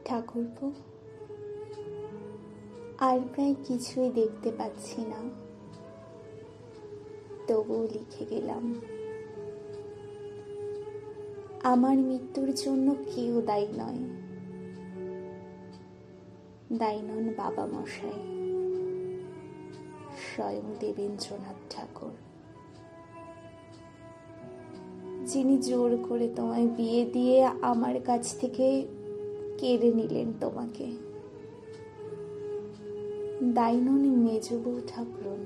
ঠাকুরপো, আর প্রায় কিছুই দেখতে পাচ্ছি না, তবুও লিখে গেলাম। আমার মৃত্যুর জন্য কেউ দায়ী নয়, দায়ী নন বাবা মশাই, স্বয়ং দেবেন্দ্রনাথ ঠাকুর, যিনি জোর করে তোমায় বিয়ে দিয়ে আমার কাছ থেকে কেড়ে নিলেন তোমাকে। দায়ী নন মেজ বউ ঠাকুরন,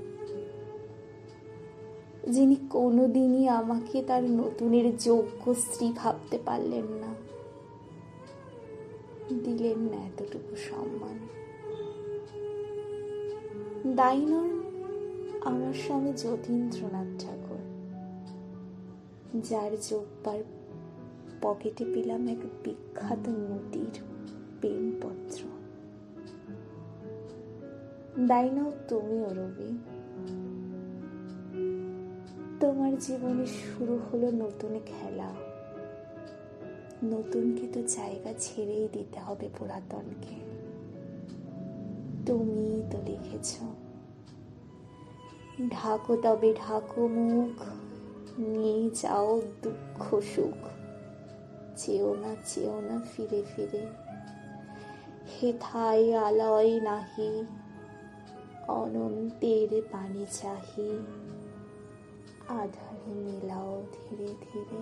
যিনি কোনোদিনই আমাকে তার নতুনের যোগ্য স্ত্রী ভাবতে পারলেন না, দিলেন না এতটুকু সম্মান। দায়ী নন আমার স্বামী যতীন্দ্রনাথ ঠাকুর, যার জোব্বার পকেটে পেলাম এক বিখ্যাত নদীর প্রেমপত্র। দায়ী নও তুমিও রবি, তোমার জীবনে শুরু হলো নতুন খেলা। নতুনকে তো জায়গা ছেড়েই দিতে হবে পুরাতনকে। তুমি তো লিখেছ, ঢাকো তবে ঢাকো মুখ, নিয়ে যাও দুঃখ সুখ, চেও না ফিরে ফিরে, হেথায় আলয় নাহি, অনন্তের পানি চাহি, আধারে মেলাও ধীরে ধীরে।